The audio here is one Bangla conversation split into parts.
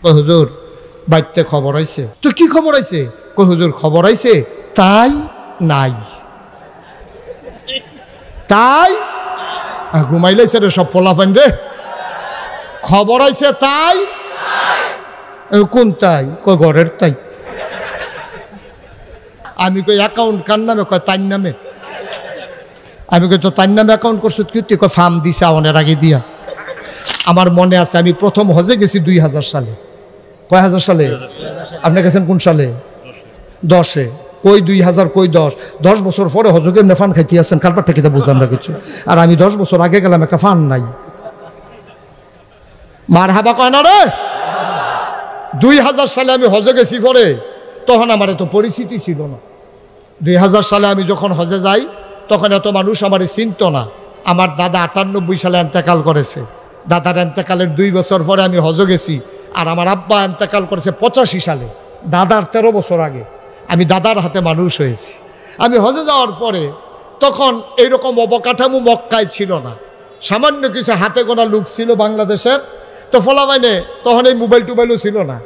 কই হুজুর বাইতে খবর আইছে। তো কি খবর আইছে? কই হুজুর খবর আইছে তাই নাই। তাই ঘুমাইলেছে রে সব পোলাফান রে। খবর আইছে তাই কোন তাই? কই ঘরের তাই। আমি কই অ্যাকাউন্ট কার নামে? কয় তার নামে। আমি কই তো তার নামে অ্যাকাউন্ট করছো কি? তুই কয় ফার্ম দিছে অনেক আগে দিয়া। আমার মনে আছে আমি প্রথম হজে গেছি 2000 সালে। কয় হাজার সালে? আপনি গেছেন কোন সালে? 10-এ। কই 2000 কই 10 বছর পরে হজকে নেফান খাইতে আছেন কারবারটা কিতা বুঝলাম না কিছু। আর আমি 10 বছর আগে গেলাম একটা ফান নাই। মার হাবা কয় না রে। 2000 সালে আমি হজে গেছি পরে, তখন আমার এত পরিচিতি ছিল না। 2000 সালে আমি যখন হজে যাই তখন এত মানুষ আমার চিনত না। আমার দাদা 98 সালে এন্তেকাল করেছে। দাদার এন্তেকালের 2 বছর পরে আমি হজে গেছি। আর আমার আব্বা এন্তেকাল করেছে 85 সালে, দাদার 13 বছর আগে। আমি দাদার হাতে মানুষ হয়েছি। আমি হজে যাওয়ার পরে তখন এইরকম অবকাঠামো মক্কায় ছিল না। সামান্য কিছু হাতে গোনা লোক ছিল বাংলাদেশের। তো ফলাফাইনে তখন এই মোবাইল টোবাইলও ছিল না।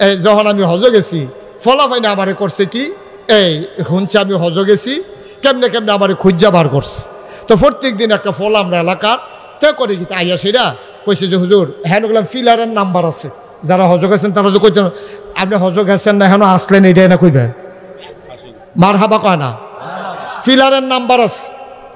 এই যখন আমি হজে গেছি ফলাফাইনে আমারে করছে কি, এই শুনছে আমি হজে গেছি, কেমনে কেমনে আমারে খুঁজা বার করছে। তো প্রত্যেক দিন একটা ফল আমরা এলাকার তে করে কি আইয়া সেরা কইছে যে হুজুর হ্যাঁ ওগুলাম ফিলারের নাম্বার আছে, যারা হজে গেছেন তারা যে কইতেন আপনি হজে গেছেন না, এখনো আসলেন এইটাই না কইবে। মার হাবা কয় না। ফিলারের নাম্বার আছে।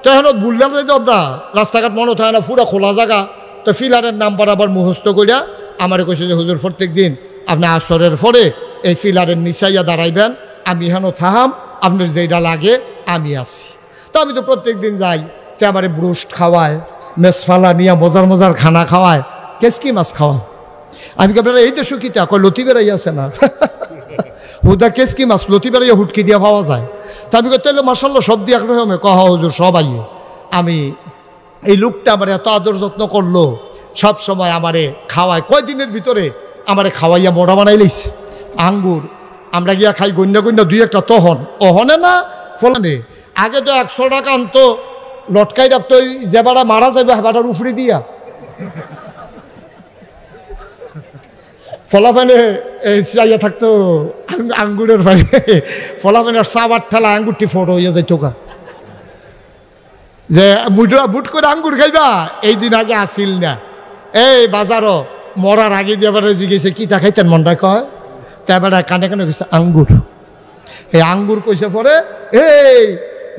তো এখন বুললার যাইতে আমরা রাস্তাঘাট মনে থাকে না, পুরা খোলা জায়গা। তো ফিলারের নাম্বার আবার মুখস্থ করিয়া আমার কইছে যে হুজুর প্রত্যেক দিন আপনি আসরের পরে এই ফিলারের নিচাইয়া দাঁড়াইবেন, আমি হেন থাহাম, আপনার যেটা লাগে আমি আসি। তো আমি তো প্রত্যেক দিন যাই। তে আমার ব্রুস্ট খাওয়ায়, মেসফালা নিয়ে মজার মজার খানা খাওয়ায়, কেসকি মাছ খাওয়ায়। আমি আপনারা এই দেশও কিতা কয় লতি বেড়াই আছে না হুদা কেসকি মাছ লতি বেড়াইয়া হুটকি দিয়া পাওয়া যায়। তা আমি কই তাহলে মাসাল্লাহ সব দিয়ে একরকমে কহ হুজুর সব আইয়ে। আমি এই লোকটা আমার এত আদর যত্ন করলো, সব সময় আমারে খাওয়ায়। কয়দিনের ভিতরে আমারে খাওয়াইয়া মোড়া বানাই লইছে। আঙ্গুর আমরা গিয়া খাই গন্যা গন্যা 2-1টা তখন অহনে না ফলানে। আগে তো 100 টাকা আনতো, লটকাই রাখতো যে বাড়া মারা যাবে বাড়ার উফরি দিয়া। ফলাফানে চাইয়া থাকতো আঙ্গুরের ফাইনে, ফলাফানের 7-8 ঠেলা আঙ্গুরটি ফটো হইয়া যাইতো কা যে বুট করে আঙ্গুর খাইবা। এই দিন আগে আসিল না। এই বাজারও মরার আগে দিয়ে এবারে জিজ্ঞেসে কি তা খাইতেন মনটা কয়, তা এবারে কানে কানে কইছে আঙ্গুর। এই আঙ্গুর কইছে পরে এই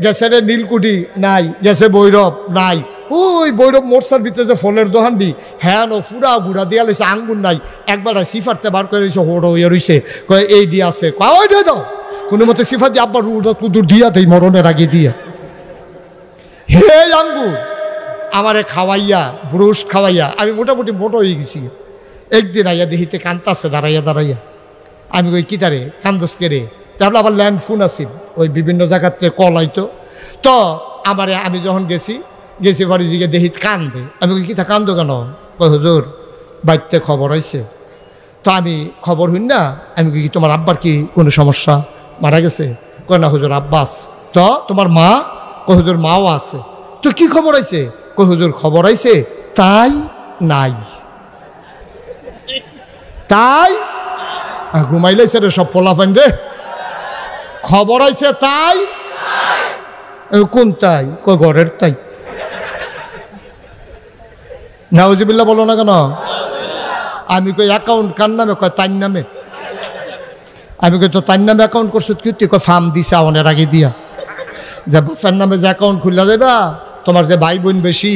গেছে রে নীলকুঠি নাই, গেছে ভৈরব নাই, ওই ভৈরব মোটসার ভিতরে যে ফলের দোকান দি হ্যাঁ নো ফুরা গুড়া দিয়া লইছে আঙ্গুর নাই। একবার সিফারতে বার করে রয়েছে হোড় হইয়া রইছে, কয় এই দিয়ে আছে, কয় ওই দিয়ে দাও। কোনো মতে সিফার দিয়ে আব্বার কুদুর দিয়া দেই মরণের আগে দিয়া। হে আঙ্গুর আমারে খাওয়াইয়া ব্রুশ খাওয়াইয়া আমি মোটামুটি মোটো হয়ে গেছি। একদিন আইয়া দেখিতে কান্তাছে দাঁড়াইয়া দাঁড়াইয়া। আমি কই কি তারে কান্দস কে রে? তাহলে আবার ল্যান্ড ফোন আসিল, ওই বিভিন্ন জায়গাতে কল আইতো। তো আমারে আমি যখন গেছি পরে জিগে দেখি কান্দে। আমি কই কি তা কান্দো কেন? কই হুজুর বাইতে খবর আইছে। তো আমি খবর হইন না, আমি কি তোমার আব্বার কি কোনো সমস্যা, মারা গেছে? কয় না হুজুর আব্বাস। তো তোমার মা? কই হুজুর মাও আছে। তো কি খবর আইছে? কই হুজুর খবর আইছে তাই নাই। তাই ঘুমাইলেছে রে সব পোলাফান রে। খবর আইছে তাই কোন তাই? কই ঘরের তাই। নাউজুবিল্লাহ বলো না কেন? আমি কই অ্যাকাউন্ট কার নামে? কয় তার নামে। আমি কই তো তার নামে অ্যাকাউন্ট করছো কি? তুই কয় ফার্ম দিছে অনেক আগে দিয়া। যে বাপের নামে যে অ্যাকাউন্ট খুললা যাবা, তোমার যে ভাই বোন বেশি,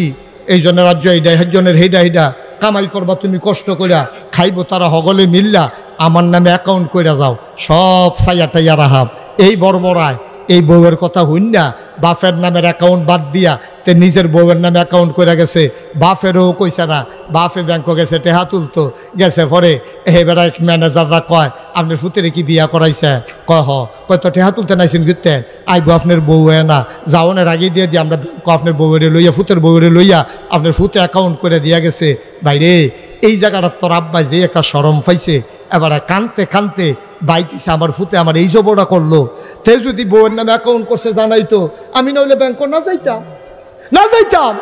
এই জনের রাজ্য এইটা, একজনের হেডা কামাই করবা তুমি কষ্ট করিয়া, খাইবো তারা হগলে মিললা, আমার নামে অ্যাকাউন্ট কইরা যাও, সব সাইয়া টাইয়া রাহাব। এই বড়বড়ায় এই বউয়ের কথা হইন না, বাপের নামের অ্যাকাউন্ট বাদ দিয়া তে নিজের বউয়ের নামে অ্যাকাউন্ট করে গেছে। বাপেরও কইছে না, বাপে ব্যাংকে গেছে টেহা তুলতো, গেছে পরে এবারে ম্যানেজাররা কয় আপনার ফুতেরে কি বিয়া করাইছে? কয় হ। কয় তো টেহা তুলতে নাইছেন ঘুরতেন, আইবো আপনার বউ না যাওনের আগে দিয়ে দিয়ে আমরা আপনার বউরে লইয়া ফুতের বউরে লইয়া আপনার ফুতে অ্যাকাউন্ট করে দিয়া গেছে। বাইরে এই জায়গাটা তোর আব্বা যে একটা শরম পাইছে, এবারে কানতে কানতে বাইতেছে আমার ফুতে আমার এই জবটা করলো। তে যদি বউয়ের নামে অ্যাকাউন্ট করছে জানাইতো, আমি নইলে ব্যাংক না যাইতাম।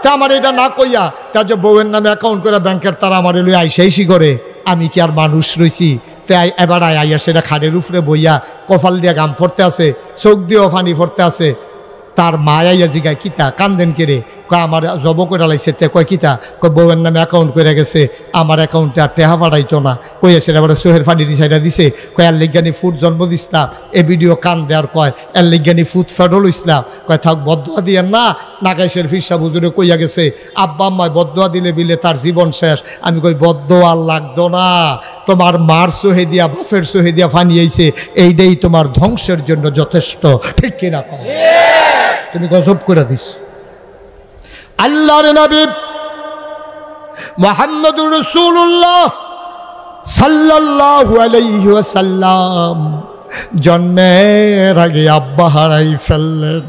তা আমার এটা না কইয়া তার যে বউয়ের নামে অ্যাকাউন্ট করে ব্যাংকের তারা আমার লই আইসাইসি করে আমি কি আর মানুষ রইছি? তাই এবার আইয়া সেটা খাড়ের উপরে বইয়া কপাল দিয়া গাম ফরতে আছে, চোখ দিয়েও ফানি ফরতে আছে। তার মা আইয়া জিগায় কিতা কান্দেন কেড়ে? কয় আমার জব করে লাইছে। তে কয় কিতা? কয় বউয়ের নামে অ্যাকাউন্ট করে গেছে, আমার অ্যাকাউন্টে আর টেহা পাঠাইতো না। কইয়া সেটা আবার সোহের ফানি রিসাইডা দিছে। কয় এর লিজ্ঞানী ফুট জন্ম দিসলাম, এ ভিডিও কান দেওয়ার কয় এর লিজ্ঞানী ফুট ফেডল ইসলাম। কয় থাক বদুয়া দিয়েন না, নাগাইশের ফিরসা বুজুরে কইয়া গেছে আব্বা আম্মায় বদুয়া দিলে বিলে তার জীবন শেষ। আমি কই বদুয়া লাগতো না, তোমার মার সোহে দিয়া বাফের সোহে দিয়া ফানিয়েছে, এইটাই তোমার ধ্বংসের জন্য যথেষ্ট। ঠিক কিনা কয়? তুমি গজব করে দিস। আল্লাহর নবী মুহাম্মদুর রাসূলুল্লাহ সাল্লাল্লাহু আলাইহি ওয়াসাল্লাম জন্মের আগে আব্বা হারাই ফেললেন।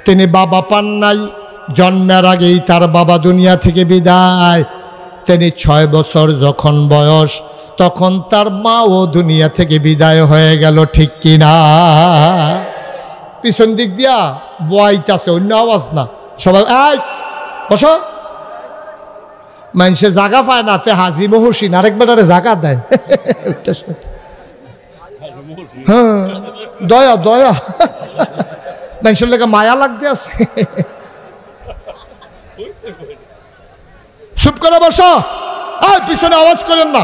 তিনি বাবা পান নাই, জন্মের আগেই তার বাবা দুনিয়া থেকে বিদায়। তিনি 6 বছর যখন বয়স তখন তার মাও দুনিয়া থেকে বিদায় হয়ে গেল। ঠিক কিনা? পিছন দিক দিয়া বয়াইতেছে, অন্য আওয়াজ না। সবাই এই বসো। মানুষে জাগা পায় না, তে হাজি মহসিন আরেকবারে জাগা দেয়। হ্যাঁ, দয়া দয়া, মানুষের লেগে মায়া লাগতে আছে। চুপ করে বসো, পিছনে আওয়াজ করেন না।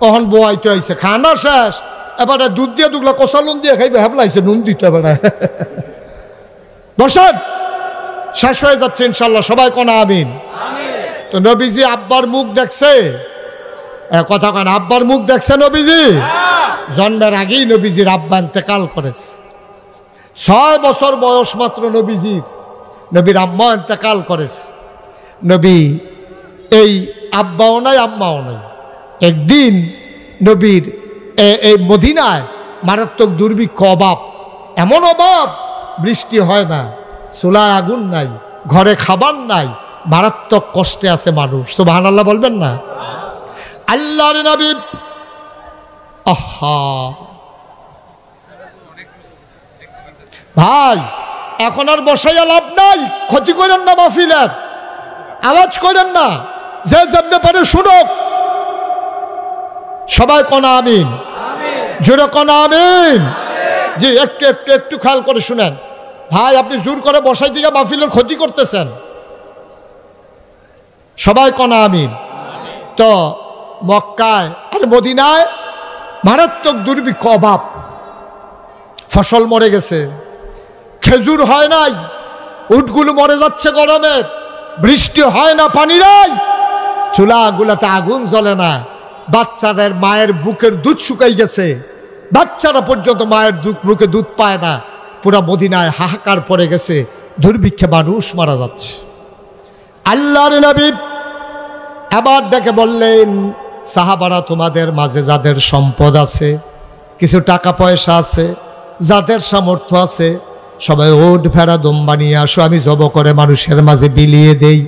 কখন বয়াইতে আইছে, খানা শেষ, এবারে দুধ দিয়ে দুগলা কষা নুন দিয়ে খাইবে, হেবলাইছে নুন দিতে এবারে। বসেন, শেষ হয়ে যাচ্ছে ইনশাল্লাহ, সবাই কোন আমিন। তো নবীজি আব্বার মুখ দেখছে, কথা কেন, আব্বার মুখ দেখছে নবীজি? জন্মের আগেই নবীজির আব্বা ইন্তেকাল করেছে। 6 বছর বয়স মাত্র নবীজির, নবীর আম্মা ইন্তেকাল করেছে। নবী এই আব্বাও নাই আম্মাও নাই। একদিন নবীর এই মদিনায় মারাত্মক দুর্ভিক্ষ, অভাব, এমন অভাব বৃষ্টি হয় না, চুলায় আগুন নাই, ঘরে খাবার নাই, মারাত্মক কষ্টে আছে মানুষ। সুবহানাল্লাহ বলবেন না? আল্লাহর নবী ভাই এখন আর বসাইয়া লাভ নাই, ক্ষতি করেন না, মাহফিলের আওয়াজ করেন না, যে যেমনে পারে শুনুক। সবাই কোন আমিন, জোরে কোন আমিন। জি, একটু একটু একটু খেয়াল করে শুনেন ভাই, আপনি জোর করে বসাই দিয়ে মাহফিলের ক্ষতি করতেছেন। সবাই কোন আমিন। তো মক্কায় আর মদিনায় মারাত্মক দুর্ভিক্ষ, অভাব, ফসল মরে গেছে, খেজুর হয় নাই, উটগুলো মরে যাচ্ছে গরমে, বৃষ্টি হয় না, পানি নাই, চুলাগুলাতে আগুন জ্বলে না, বাচ্চাদের মায়ের বুকের দুধ শুকাই গেছে, বাচ্চারা পর্যন্ত মায়ের বুকে দুধ পায় না। পুরা মদিনায় হাহাকার পড়ে গেছে, দুর্ভিক্ষে মানুষ মারা যাচ্ছে। আল্লাহর নবী আবার ডেকে বললেন, সাহাবারা, তোমাদের মাঝে যাদের সম্পদ আছে, কিছু টাকা পয়সা আছে, যাদের সামর্থ্য আছে, সবাই ওট ভেড়া দম্বা নিয়ে আসো, আমি জব করে মানুষের মাঝে বিলিয়ে দেই।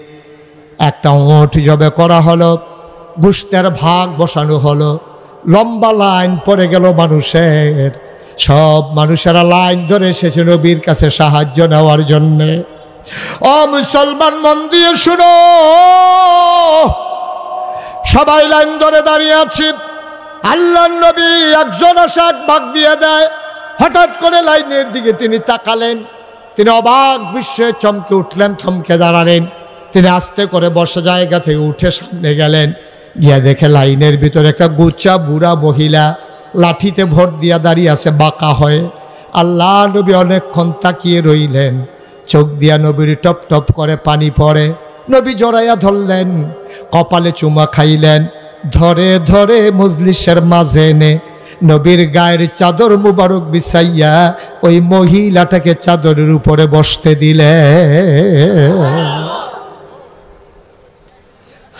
একটা ওট জবে করা হলো, গোশতের ভাগ বসানো হলো, লম্বা লাইন পড়ে গেল মানুষের। সব মানুষেরা লাইন ধরে এসেছে নবীর কাছে সাহায্য নেওয়ার জন্যে। ও মুসলমান, মন দিয়ে শুনো, সবাই লাইন ধরে দাঁড়িয়ে আছে। আল্লাহর নবী একজন আসে, এক ভাগ দিয়ে দেয়। হঠাৎ করে লাইনের দিকে তিনি তাকালেন, তিনি অবাক বিশ্বে চমকে উঠলেন, থমকে দাঁড়ালেন। তিনি আস্তে করে বসা জায়গা থেকে উঠে সামনে গেলেন, গিয়া দেখে লাইনের ভিতরে একটা গুচ্ছা বুড়া মহিলা লাঠিতে ভোট দিয়া দাঁড়িয়ে আছে বাঁকা হয়ে। আল্লাহ নবী অনেকক্ষণ তাকিয়ে রইলেন, চোখ দিয়া নবীর টপ টপ করে পানি পড়ে। নবী জড়াইয়া ধরলেন, কপালে চুমা খাইলেন, ধরে ধরে মজলিসের মাঝে এনে নবীর গায়ের চাদর মুবারক বিছাইয়া ওই মহিলাটাকে চাদরের উপরে বসতে দিলে।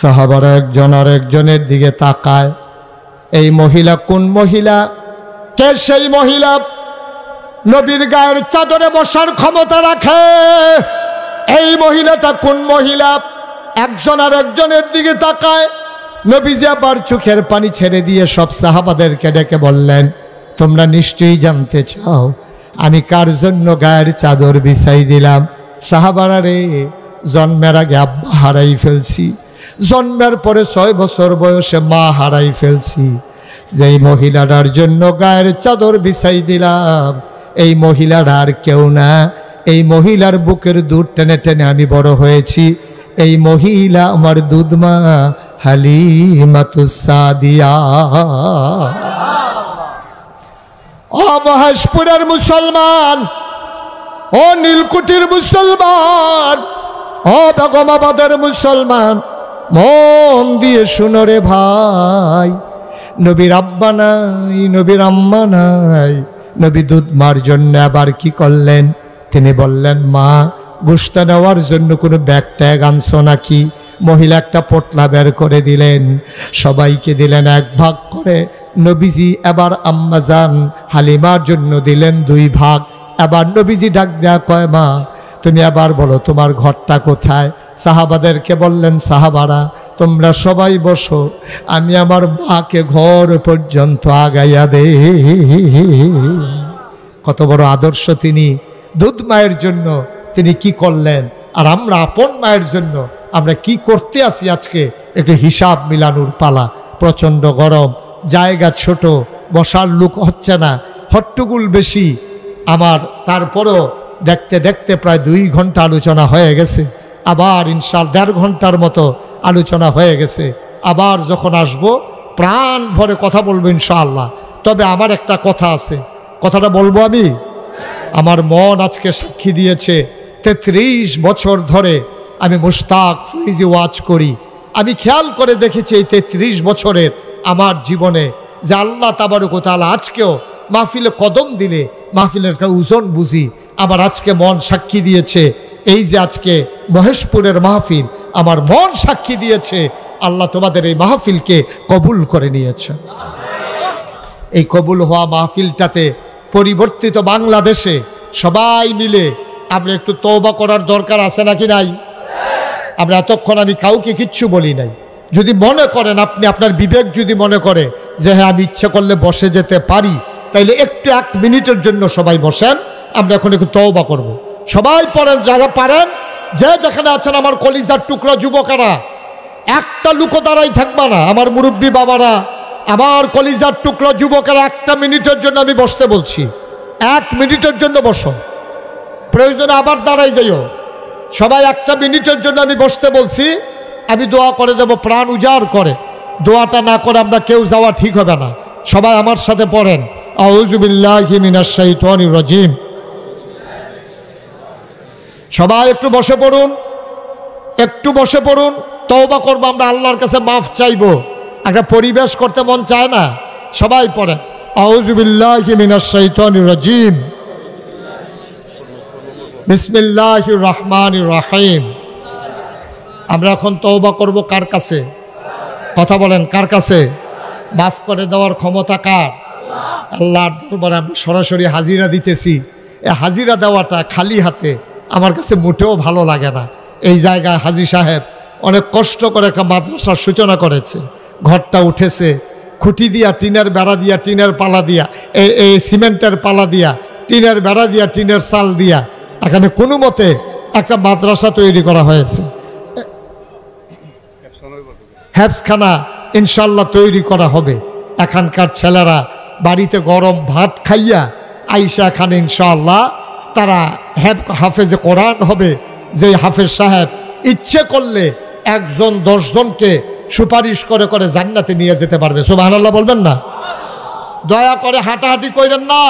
সাহাবারা একজন আর একজনের দিকে তাকায়, এই মহিলা কোন মহিলা? কে সেই মহিলা নবীর গায়ের চাদরে বসার ক্ষমতা রাখে? এই মহিলাটা কোন মহিলা? একজন আর একজনের দিকে তাকায়। নবীজি আবার চোখের পানি ছেড়ে দিয়ে সব সাহাবাদেরকে ডেকে বললেন, তোমরা নিশ্চয়ই জানতে চাও আমি কার জন্য গায়ের চাদর বিছাই দিলাম? সাহাবারা রে, জন্মের আগে আব্বা হারাই ফেলছি, জন্মের পরে 6 বছর বয়সে মা হারাই ফেলছি। যেই মহিলাটার জন্য গায়ের চাদর বিছাই দিলাম, এই মহিলাটা আর কেউ না, এই মহিলার বুকের দুধ টেনে টেনে আমি বড় হয়েছি। এই মহিলা আমার দুধমা হালিমাতুস সাদিয়া। ও মহেশপুরের মুসলমান, ও নীলকুঠির মুসলমান, ও বেগমাবাদের মুসলমান, মন দিয়ে শুনো রে ভাই, নবীর আব্বা নাই, নবীর আম্মা নাই, নবী দুধ মার জন্য আবার কি করলেন? তিনি বললেন, মা গোশত নেওয়ার জন্য কোনো ব্যাগ ট্যাগ আনছো নাকি? মহিলা একটা পোটলা বের করে দিলেন, সবাইকে দিলেন 1 ভাগ করে। নবীজি এবার আম্মাজান হালিমার জন্য দিলেন 2 ভাগ। এবার নবীজি ডাক দেয়া কয়, মা তুমি আবার বলো তোমার ঘরটা কোথায়? সাহাবাদেরকে বললেন, সাহাবারা তোমরা সবাই বসো, আমি আমার মাকে ঘর পর্যন্ত আগাইয়া দে। কত বড় আদর্শ তিনি! দুধ মায়ের জন্য তিনি কি করলেন, আর আমরা আপন মায়ের জন্য আমরা কি করতে আসি আজকে একটু হিসাব মিলানোর পালা। প্রচণ্ড গরম, জায়গা ছোট, বসার লোক হচ্ছে না, হট্টগোল বেশি আমার। তারপরও দেখতে দেখতে প্রায় 2 ঘন্টা আলোচনা হয়ে গেছে। আবার ইনশাআল্লাহ 1.5 ঘন্টার মতো আলোচনা হয়ে গেছে। আবার যখন আসব প্রাণ ভরে কথা বলবো ইনশাআল্লাহ। তবে আমার একটা কথা আছে, কথাটা বলবো আমি। আমার মন আজকে সাক্ষী দিয়েছে, 33 বছর ধরে আমি মুশতাক ফৈজি ওয়াজ করি। আমি খেয়াল করে দেখেছি এই 33 বছরের আমার জীবনে যে আল্লাহ তাবারক ওয়া তাআলা আজকেও মাহফিলে কদম দিলে মাহফিলের একটা ওজন বুঝি। আমার আজকে মন সাক্ষী দিয়েছে, এই যে আজকে মহেশপুরের মাহফিল, আমার মন সাক্ষী দিয়েছে আল্লাহ তোমাদের এই মাহফিলকে কবুল করে নিয়েছে। এই কবুল হওয়া মাহফিলটাতে পরিবর্তিত বাংলাদেশে সবাই মিলে আমরা একটু তওবা করার দরকার আছে নাকি নাই? আমরা এতক্ষণ আমি কাউকে কিচ্ছু বলি নাই। যদি মনে করেন আপনি, আপনার বিবেক যদি মনে করে যে হ্যাঁ আমি ইচ্ছে করলে বসে যেতে পারি, তাইলে একটু 1 মিনিটের জন্য সবাই বসেন। আমরা এখন একটু তওবা করব। সবাই পড়েন, যারা পারেন, যে যেখানে আছেন আমার কলিজার টুকরা যুবকেরা, একটা লুকো দাঁড়াই থাকবা না। আমার মুরব্বী বাবারা, আমার কলিজার টুকরা যুবকেরা, 1 মিনিটের জন্য আমি বসতে বলছি। 1 মিনিটের জন্য বসো, প্রয়োজনে আবার দাঁড়াই যাইও। সবাই 1 মিনিটের জন্য আমি বসতে বলছি। আমি দোয়া করে দেব প্রাণ উজাড় করে। দোয়াটা না করে আমরা কেউ যাওয়া ঠিক হবে না। সবাই আমার সাথে পড়েন, আউযু বিল্লাহি মিনাশ শাইতানির রাজিম। সবাই একটু বসে পড়ুন, একটু বসে পড়ুন। তওবা করবো আমরা, আল্লাহর কাছে মাফ চাইবো। একটা পরিবেশ করতে মন চায় না? সবাই পড়েন, আউযু বিল্লাহি মিনাশ শাইতানির রাজিম, বিসমিল্লাহির রহমানির রহিম। আমরা এখন তওবা করব কার কাছে? কথা বলেন, কার কাছে? মাফ করে দেওয়ার ক্ষমতা কার? আল্লাহর দরবারে আমরা সরাসরি হাজিরা দিতেছি। এই হাজিরা দেওয়াটা খালি হাতে আমার কাছে মোটেও ভালো লাগে না। এই জায়গায় হাজী সাহেব অনেক কষ্ট করে একটা মাদ্রাসার সূচনা করেছে। ঘরটা উঠেছে খুঁটি দিয়া, টিনের বেড়া দিয়া, টিনের পালা দিয়া, এই সিমেন্টের পালা দিয়া, টিনের বেড়া দিয়া, টিনের চাল দিয়া এখানে কোনো মতে একটা মাদ্রাসা তৈরি করা হয়েছে। হেফজখানা ইনশাল্লাহ তৈরি করা হবে। এখানকার ছেলেরা বাড়িতে গরম ভাত খাইয়া আইসা এখানে ইনশাআল্লাহ তারা হাফেজে কোরআন হবে। যে হাফেজ সাহেব ইচ্ছে করলে 1 জন 10 জনকে সুপারিশ করে করে জান্নাতে নিয়ে যেতে পারবে। সুবহানাল্লাহ বলবেন না? দয়া করে হাঁটাহাঁটি করেন না।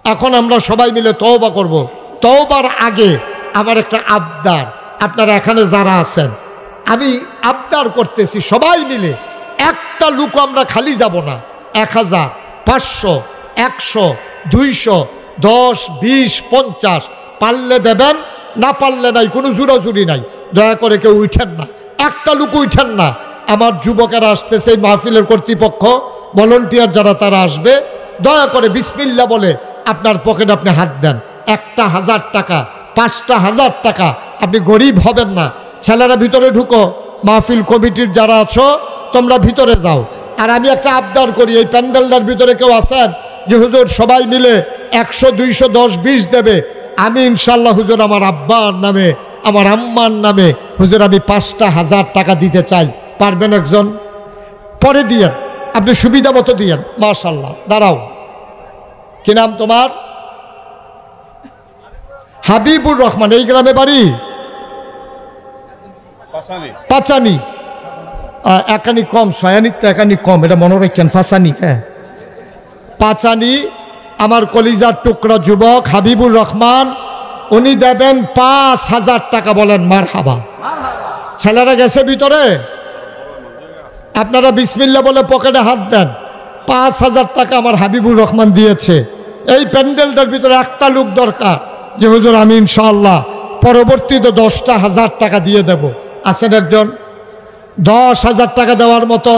এখন আমরা সবাই মিলে তওবা করব। তওবার আগে আমার একটা আবদার, আপনারা এখানে যারা আছেন, আমি আবদার করতেছি সবাই মিলে, একটা লোক আমরা খালি যাব না। 1000, 500, 100, 200, 10, 20, 50 পারলে দেবেন, না পারলে নাই, কোনো জোরাজুরি নাই। দয়া করে কেউ উঠেন না, একটা লোক উঠেন না। আমার যুবকেরা আসতেছে, এই মাহফিলের কর্তৃপক্ষ, ভলান্টিয়ার যারা তারা আসবে, দয়া করে বিসমিল্লাহ বলে আপনার পকেটে আপনি হাত দেন। 1000 টাকা, 5000 টাকা, আপনি গরিব হবেন না। ছেলেরা ভিতরে ঢুকো, মাহফিল কমিটির যারা আছো তোমরা ভিতরে যাও। আর আমি একটা আবদার করি, এই প্যান্ডেলটার ভিতরে কেউ আছেন যে হুজুর সবাই মিলে 100, 200, 10, 20 দেবে, আমি ইনশাল্লাহ হুজুর আমার আব্বার নামে আমার আম্মার নামে হুজুর আমি 5,000 টাকা দিতে চাই, পারবেন একজন? পরে দিয়েন, আপনি সুবিধা মতো দিয়েন। মাশাল্লাহ, দাঁড়াও, কি নাম তোমার? হাবিবুর রহমান। এই গ্রামে বাড়ি? পাচানি। একানি কম, ছয়ানির তো একানি কম, এটা মনে রাখছেন, ফাঁসানি। হ্যাঁ, পাচানি। আমার কলিজার টুকরা যুবক হাবিবুর রহমান, উনি দেবেন 5,000 টাকা। বলেন মারহাবা। ছেলেরা গেছে ভিতরে, আপনারা বিসমিল্লাহ বলে পকেটে হাত দেন। 5,000 টাকা আমার হাবিবুর রহমান দিয়েছে। এই প্যান্ডেলটার ভিতরে একটা লোক দরকার যে হুজুর আমি ইনশাআল্লাহ পরবর্তীতে 10,000 টাকা দিয়ে দেব। আছেন একজন? 10,000 টাকা দেওয়ার মতো?